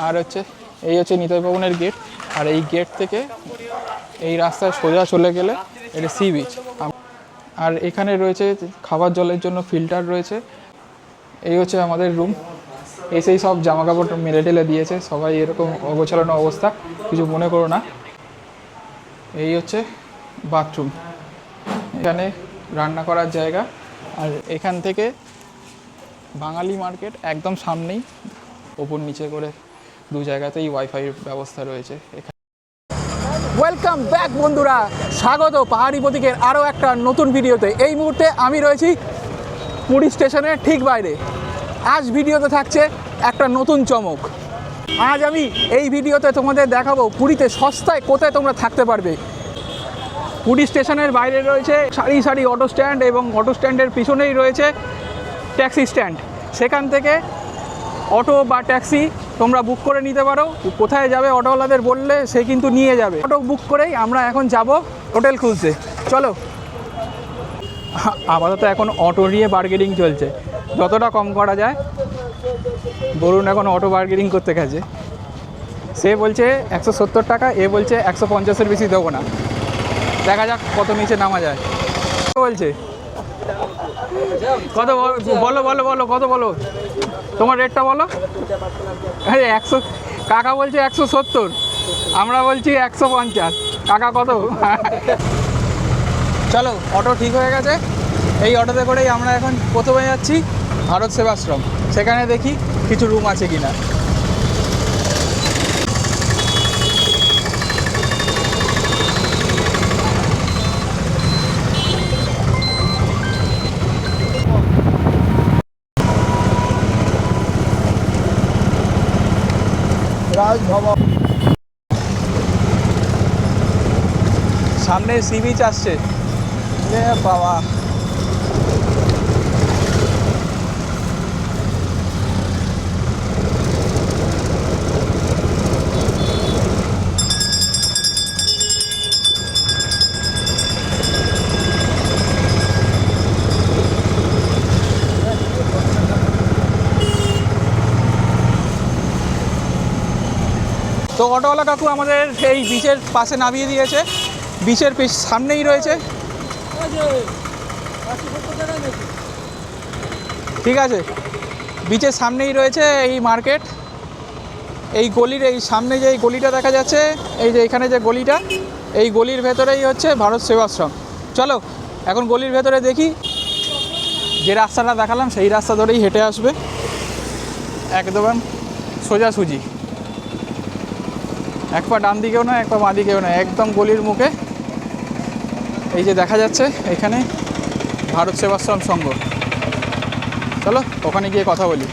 আর হচ্ছে এই হচ্ছে নিতাই ভবনের গেট। আর এই গেট থেকে এই রাস্তায় সোজা চলে গেলে এটা সি বিচ। আর এখানে রয়েছে খাবার জলের জন্য ফিল্টার রয়েছে। এই হচ্ছে আমাদের রুম। এসেই সব জামা কাপড় মেলে টেলে দিয়েছে, সবাই এরকম অগোছালো অবস্থা, কিছু মনে করো না। এই হচ্ছে বাথরুম, এখানে রান্না করার জায়গা। আর এখান থেকে বাঙালি মার্কেট একদম সামনেই, ওপর নিচে করে দু জায়গাতেই ওয়াইফাই ব্যবস্থা রয়েছে এখানে। ওয়েলকাম ব্যাক বন্ধুরা, স্বাগত পাহাড়ি প্রতীকের আরও একটা নতুন ভিডিওতে। এই মুহূর্তে আমি রয়েছি পুরী স্টেশনের ঠিক বাইরে। আজ ভিডিওতে থাকছে একটা নতুন চমক। আজ আমি এই ভিডিওতে তোমাদের দেখাবো পুরীতে সস্তায় কোথায় তোমরা থাকতে পারবে। পুরী স্টেশনের বাইরে রয়েছে সারি সারি অটো স্ট্যান্ড, এবং অটো স্ট্যান্ডের পিছনেই রয়েছে ট্যাক্সি স্ট্যান্ড। সেখান থেকে অটো বা ট্যাক্সি তোমরা বুক করে নিতে পারো। কোথায় যাবে অটোওয়ালাদের বললে সে কিন্তু নিয়ে যাবে। অটো বুক করেই আমরা এখন যাব হোটেল খুঁজতে। চলো। আপাতত এখন অটো নিয়ে বার্গেনিং চলছে, যতটা কম করা যায়। বলুন এখন অটো বার্গেনিং করতে গেছে, সে বলছে 170 টাকা, এ বলছে 150-এর বেশি দেবো না। দেখা যাক কত নিচে নামা যায়। বলছে কত বলো বলো বলো কত বলো, তোমার রেটটা বলো। আরে 100, কাকা বলছে 170, আমরা বলছি 150। কাকা কত? চলো, অটো ঠিক হয়ে গেছে। এই অটোতে করেই আমরা এখন প্রথমে যাচ্ছি ভারত সেবাশ্রম। সেখানে দেখি কিছু রুম আছে কিনা। রাজভবন সামনে, সি বিচ আসছে। বাবা, তো অটোওয়ালা কাকু আমাদের এই বিচের পাশে নামিয়ে দিয়েছে। বিচের সামনেই রয়েছে। ঠিক আছে, বিচের সামনেই রয়েছে এই মার্কেট। এই গলির এই সামনে যে এই গলিটা দেখা যাচ্ছে, এই যে এখানে যে গলিটা, এই গলির ভেতরেই হচ্ছে ভারত সেবাশ্রম। চলো এখন গলির ভেতরে দেখি। যে রাস্তাটা দেখালাম সেই রাস্তা ধরেই হেঁটে আসবে, একদম সোজাসুজি। এক পা ডান দিকেও না, এক পা বাঁ দিকেও না, একদম গলির মুখে। এই যে দেখা যাচ্ছে এখানে ভারত সেবাশ্রম সংঘ। চলো ওখানে গিয়ে কথা বলি।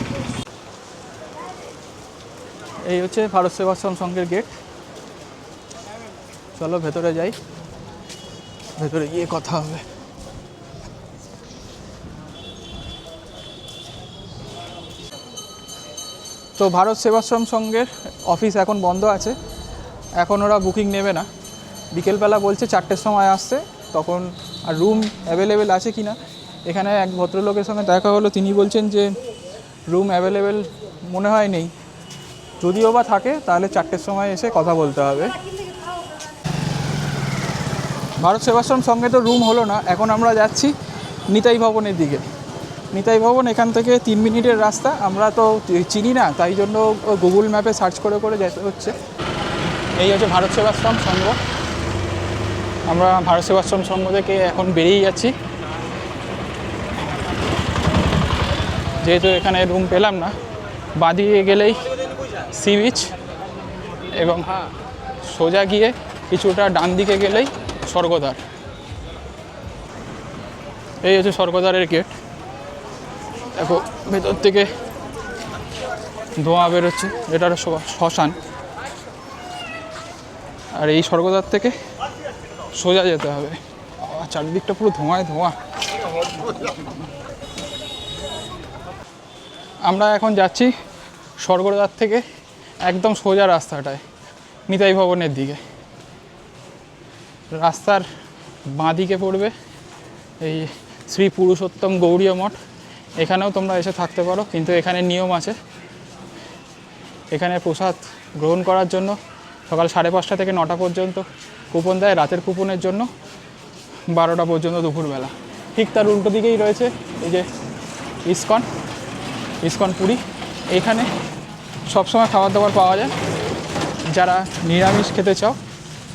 এই হচ্ছে ভারত সেবাশ্রম সংঘের গেট। চলো ভেতরে যাই, ভেতরে গিয়ে কথা হবে। তো ভারত সেবাশ্রম সংঘের অফিস এখন বন্ধ আছে, এখন ওরা বুকিং নেবে না। বিকেলবেলা বলছে 4টের সময় আসছে, তখন আর রুম অ্যাভেলেবেল আছে কি না। এখানে এক ভদ্রলোকের সঙ্গে দেখা হলো, তিনি বলছেন যে রুম অ্যাভেলেবেল মনে হয় নেই, যদিও বা থাকে তাহলে 4টের সময় এসে কথা বলতে হবে। ভারত সেবাশ্রম সঙ্গে তো রুম হলো না, এখন আমরা যাচ্ছি নিতাই ভবনের দিকে। নিতাই ভবন এখান থেকে 3 মিনিটের রাস্তা। আমরা তো চিনি না, তাই জন্য গুগল ম্যাপে সার্চ করে করে যেতে হচ্ছে। এই হচ্ছে ভারত সেবাশ্রম সংঘ। আমরা ভারত সেবাশ্রম সংঘ থেকে এখন বেরিয়ে যাচ্ছি, যেহেতু এখানে রুম পেলাম না। বাঁদিকে গেলেই সি বিচ, এবং সোজা গিয়ে কিছুটা ডান দিকে গেলেই স্বর্গদ্বার। এই হচ্ছে স্বর্গদ্বারের গেট। দেখো ভেতর থেকে ধোঁয়া বেরোচ্ছে, এটা শ্মশান। আর এই স্বর্গদ্বার থেকে সোজা যেতে হবে। চারিদিকটা পুরো ধোঁয়ায় ধোঁয়া। আমরা এখন যাচ্ছি স্বর্গদ্বার থেকে একদম সোজা রাস্তাটায় নিতাই ভবনের দিকে। রাস্তার বাঁ দিকে পড়বে এই শ্রী পুরুষোত্তম গৌড়ীয় মঠ। এখানেও তোমরা এসে থাকতে পারো, কিন্তু এখানে নিয়ম আছে, এখানে প্রসাদ গ্রহণ করার জন্য সকাল 5:30 থেকে 9টা পর্যন্ত কুপন দেয়, রাতের কুপনের জন্য 12টা পর্যন্ত দুপুরবেলা। ঠিক তার উল্টো দিকেই রয়েছে এই যে ইসকন পুরী। এখানে সবসময় খাবার দাবার পাওয়া যায়। যারা নিরামিষ খেতে চাও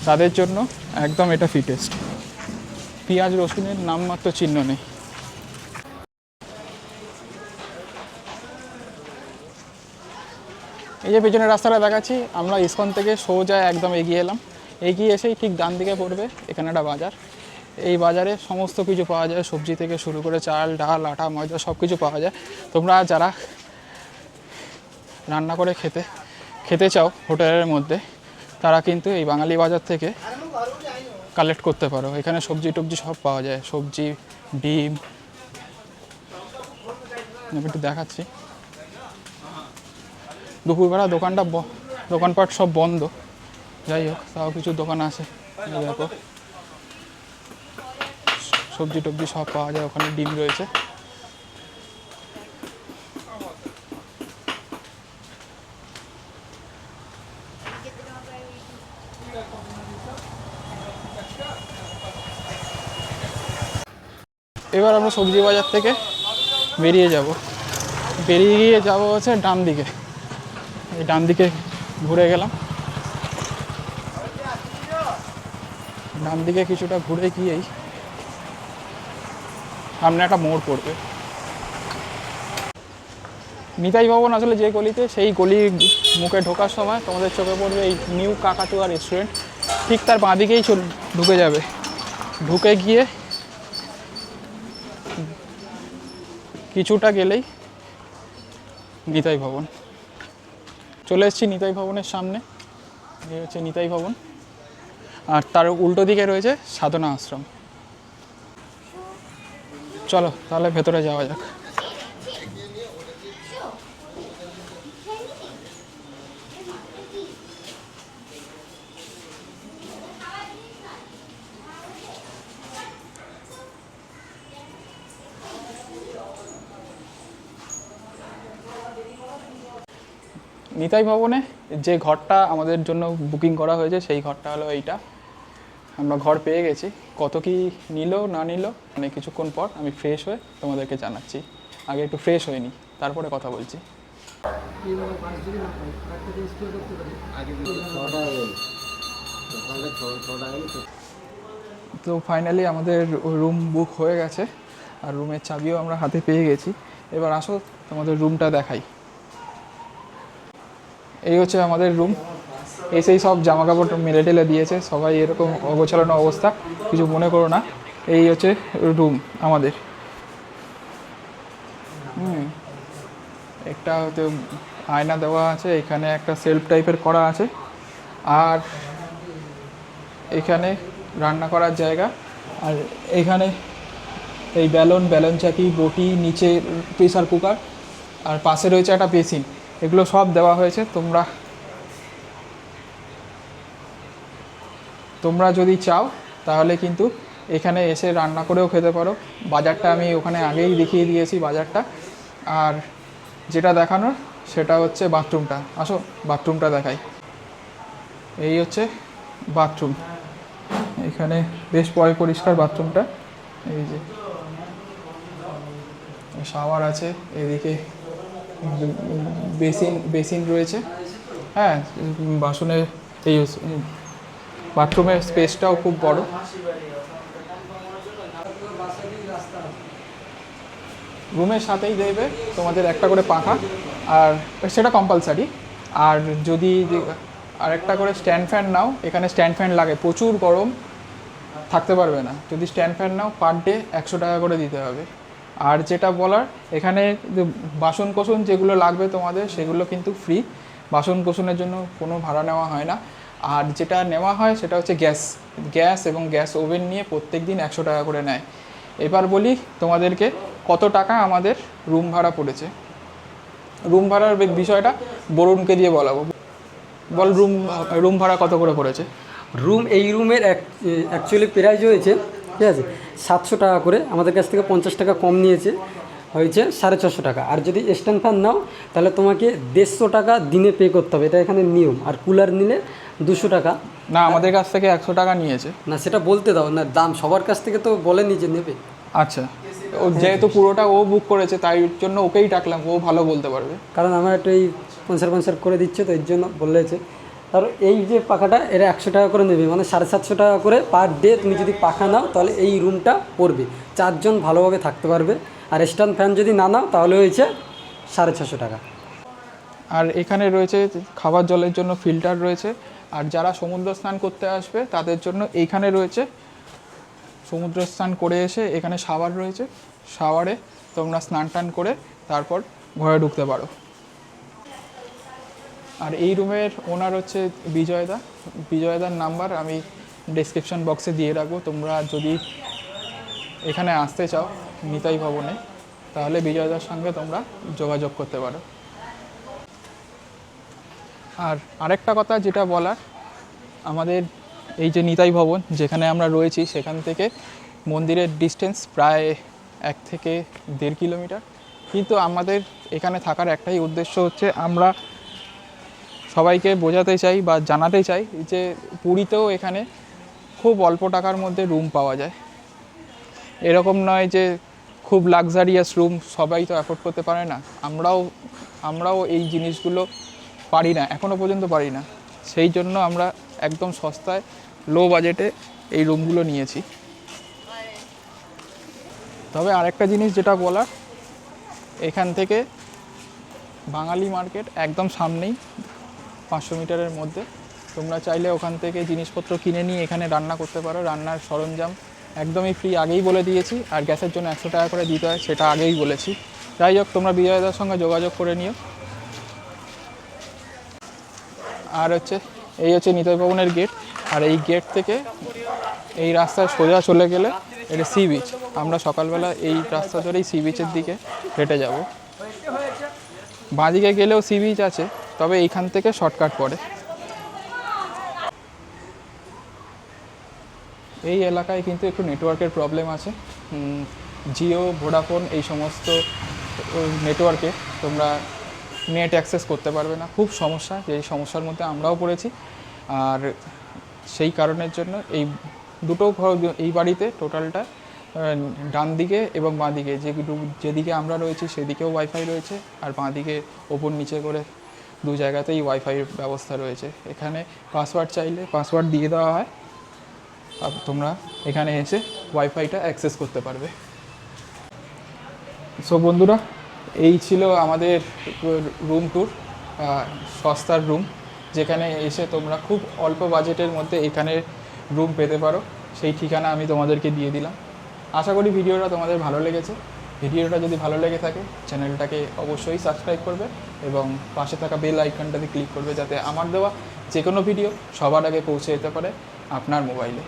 তাদের জন্য একদম এটা ফিটেস্ট। পেঁয়াজ রসুনের নামমাত্র চিহ্ন নেই। এই যে পেছনের রাস্তাটা দেখাচ্ছি, আমরা ইসকন থেকে সোজা একদম এগিয়ে এলাম। এগিয়ে এসেই ঠিক ডান দিকে পড়বে এখানে একটা বাজার। এই বাজারে সমস্ত কিছু পাওয়া যায়, সবজি থেকে শুরু করে চাল ডাল আটা ময়দা সব কিছু পাওয়া যায়। তোমরা যারা রান্না করে খেতে চাও হোটেলের মধ্যে, তারা কিন্তু এই বাঙালি বাজার থেকে কালেক্ট করতে পারো। এখানে সবজি টবজি সব পাওয়া যায়, সবজি ডিম। একটু দেখাচ্ছি, দুপুরবেলা দোকানপাট সব বন্ধ, যাই হোক তাও কিছু দোকান আছে। দেখো সবজি টবজি সব পাওয়া যায়, ওখানে ডিম রয়েছে। এবার আমরা সবজি বাজার থেকে বেরিয়ে গিয়ে যাব হচ্ছে ডান দিকে। এই ডান দিকে ঘুরে গেলাম, ডান দিকে কিছুটা ঘুরে গিয়েই সামনে একটা মোড় পড়বে। নিতাই ভবন আসলে যে গলিতে, সেই গলির মুখে ঢোকার সময় তোমাদের চোখে পড়বে এই নিউ কাকাতুয়া রেস্টুরেন্ট। ঠিক তার বাঁ দিকেই ঢুকে যাবে। ঢুকে গিয়ে কিছুটা গেলেই নিতাই ভবন। চলে এসেছি নিতাই ভবনের সামনে। এই হচ্ছে নিতাই ভবন, আর তার উল্টো দিকে রয়েছে সাধনা আশ্রম। চলো তাহলে ভেতরে যাওয়া যাক। নিতাই ভবনে যে ঘরটা আমাদের জন্য বুকিং করা হয়েছে, সেই ঘরটা হলো এইটা। আমরা ঘর পেয়ে গেছি। কত কি নিল না নিল মানে কিছুক্ষণ পর আমি ফ্রেশ হয়ে তোমাদেরকে জানাচ্ছি। আগে একটু ফ্রেশ হয়ে নিই, তারপরে কথা বলছি। তো ফাইনালি আমাদের রুম বুক হয়ে গেছে, আর রুমের চাবিও আমরা হাতে পেয়ে গেছি। এবার আসো তোমাদের রুমটা দেখাই। এই হচ্ছে আমাদের রুম। এসেই সব জামা কাপড় মেলে টেলে দিয়েছে, সবাই এরকম অগোছালো অবস্থা, কিছু মনে করো না। এই হচ্ছে রুম আমাদের। একটা হয়তো আয়না দেওয়া আছে, এখানে একটা সেলফ টাইপের করা আছে, আর এখানে রান্না করার জায়গা, আর এখানে এই ব্যালন চাকি বটি, নিচে প্রেসার কুকার, আর পাশে রয়েছে একটা বেসিন। এগুলো সব দেওয়া হয়েছে। তোমরা যদি চাও তাহলে কিন্তু এখানে এসে রান্না করেও খেতে পারো। বাজারটা আমি ওখানে আগেই দেখিয়ে দিয়েছি বাজারটা। আর যেটা দেখানোর সেটা হচ্ছে বাথরুমটা। আসো বাথরুমটা দেখাই। এই হচ্ছে বাথরুম। এখানে বেশ পরিষ্কার বাথরুমটা। এই যে শাওয়ার আছে, এদিকে বেসিন রয়েছে। হ্যাঁ, বাসনের এই বাথরুমের স্পেসটাও খুব বড়। রুমের সাথেই দেবে তোমাদের একটা করে পাখা, আর সেটা কম্পালসারি। আর যদি আরেকটা করে স্ট্যান্ড ফ্যান নাও, এখানে স্ট্যান্ড ফ্যান লাগে, প্রচুর গরম, থাকতে পারবে না। যদি স্ট্যান্ড ফ্যান নাও পার ডে 100 টাকা করে দিতে হবে। আর যেটা বলার, এখানে বাসন কোসন যেগুলো লাগবে তোমাদের সেগুলো কিন্তু ফ্রি। বাসন কোসনের জন্য কোনো ভাড়া নেওয়া হয় না। আর যেটা নেওয়া হয় সেটা হচ্ছে গ্যাস এবং গ্যাস ওভেন নিয়ে প্রত্যেক দিন 100 টাকা করে নেয়। এবার বলি তোমাদেরকে কত টাকা আমাদের রুম ভাড়া পড়েছে। রুম ভাড়ার বিষয়টা বরুণকে দিয়ে বলাবো। বল, রুম ভাড়া কত করে পড়েছে? এই রুমের অ্যাকচুয়ালি প্রাইস হয়েছে, ঠিক আছে, 700 টাকা করে। আমাদের কাছ থেকে 50 টাকা কম নিয়েছে। হয়েছে 650 টাকা। আর যদি স্ট্যান্ড ফ্যান নাও তাহলে তোমাকে 150 টাকা দিনে পে করতে হবে, এটা এখানে নিয়ম। আর কুলার নিলে 200 টাকা। না, আমাদের কাছ থেকে 100 টাকা নিয়েছে। না, সেটা বলতে দাও না, দাম সবার কাছ থেকে তো বলেনি যে নেবে। আচ্ছা, ও যেহেতু পুরোটা ও বুক করেছে তাই জন্য ওকেই ডাকলাম, ও ভালো বলতে পারবে। কারণ আমার একটু এই স্পন্সর করে দিচ্ছে তো এর জন্য বলেছে। আর এই যে পাখাটা এরা 100 টাকা করে নেবে, মানে 750 টাকা করে পার ডে। তুমি যদি পাখা নাও তাহলে এই রুমটা পড়বে, 4 জন ভালোভাবে থাকতে পারবে। আর স্ট্যান্ড ফ্যান যদি না নাও তাহলে হয়েছে 650 টাকা। আর এখানে রয়েছে খাবার জলের জন্য ফিল্টার রয়েছে। আর যারা সমুদ্র স্নান করতে আসবে তাদের জন্য এইখানে রয়েছে, সমুদ্র স্নান করে এসে এখানে শাওয়ার রয়েছে, শাওয়ারে তোমরা স্নান টান করে তারপর ঘরে ঢুকতে পারো। আর এই রুমের ওনার হচ্ছে বিজয়দা। বিজয়দার নাম্বার আমি ডেসক্রিপশন বক্সে দিয়ে রাখবো। তোমরা যদি এখানে আসতে চাও নিতাই ভবনে, তাহলে বিজয়দার সঙ্গে তোমরা যোগাযোগ করতে পারো। আর আরেকটা কথা যেটা বলার, আমাদের এই যে নিতাই ভবন যেখানে আমরা রয়েছি সেখান থেকে মন্দিরের ডিস্টেন্স প্রায় 1 থেকে 1.5 কিলোমিটার। কিন্তু আমাদের এখানে থাকার একটাই উদ্দেশ্য হচ্ছে আমরা সবাইকে বোঝাতে চাই বা জানাতে চাই যে পুরীতেও এখানে খুব অল্প টাকার মধ্যে রুম পাওয়া যায়। এরকম নয় যে খুব লাক্সারিয়াস রুম সবাই তো অ্যাফোর্ড করতে পারে না, আমরাও এই জিনিসগুলো পারি না, এখনও পর্যন্ত পারি না। সেই জন্য আমরা একদম সস্তায় লো বাজেটে এই রুমগুলো নিয়েছি। তবে আরেকটা জিনিস যেটা বলার, এখান থেকে বাঙালি মার্কেট একদম সামনেই, 500 মিটারের মধ্যে। তোমরা চাইলে ওখান থেকে জিনিসপত্র কিনে নিয়ে এখানে রান্না করতে পারো। রান্নার সরঞ্জাম একদমই ফ্রি, আগেই বলে দিয়েছি। আর গ্যাসের জন্য 100 টাকা করে দিতে হয়, সেটা আগেই বলেছি। যাই হোক, তোমরা বিজয়দার সঙ্গে যোগাযোগ করে নিও। আর হচ্ছে এই হচ্ছে নিতাই ভবনের গেট। আর এই গেট থেকে এই রাস্তায় সোজা চলে গেলে এটা সি বিচ। আমরা সকালবেলা এই রাস্তা ধরেই সি বিচের দিকে হেঁটে যাব। বাঁদিকে গেলেও সি বিচ আছে, তবে এইখান থেকে শর্টকাট পড়ে। এই এলাকায় কিন্তু একটু নেটওয়ার্কের প্রবলেম আছে। জিও, ভোডাফোন এই সমস্ত নেটওয়ার্কে তোমরা নেট অ্যাক্সেস করতে পারবে না, খুব সমস্যা। যেই সমস্যার মধ্যে আমরাও পড়েছি। আর সেই কারণের জন্য এই দুটো ঘর, এই বাড়িতে টোটালটা ডান দিকে এবং বাঁ দিকে, যেদিকে আমরা রয়েছি সেদিকেও ওয়াইফাই রয়েছে, আর বাঁ দিকে ওপর নিচে করে 2 জায়গাতেই ওয়াইফাইয়ের ব্যবস্থা রয়েছে। এখানে পাসওয়ার্ড চাইলে পাসওয়ার্ড দিয়ে দেওয়া হয়, আর তোমরা এখানে এসে ওয়াইফাইটা অ্যাক্সেস করতে পারবে। সো বন্ধুরা, এই ছিল আমাদের রুম ট্যুর, সস্তার রুম, যেখানে এসে তোমরা খুব অল্প বাজেটের মধ্যে এখানে রুম পেতে পারো। সেই ঠিকানা আমি তোমাদেরকে দিয়ে দিলাম। আশা করি ভিডিওটা তোমাদের ভালো লেগেছে। ভিডিওটা যদি ভালো লেগে থাকে চ্যানেলটাকে অবশ্যই সাবস্ক্রাইব করবে এবং পাশে থাকা বেল আইকনটাতে ক্লিক করবে, যাতে আমার দেওয়া যে কোনো ভিডিও সবার আগে পৌঁছে যেতে পারে আপনার মোবাইলে।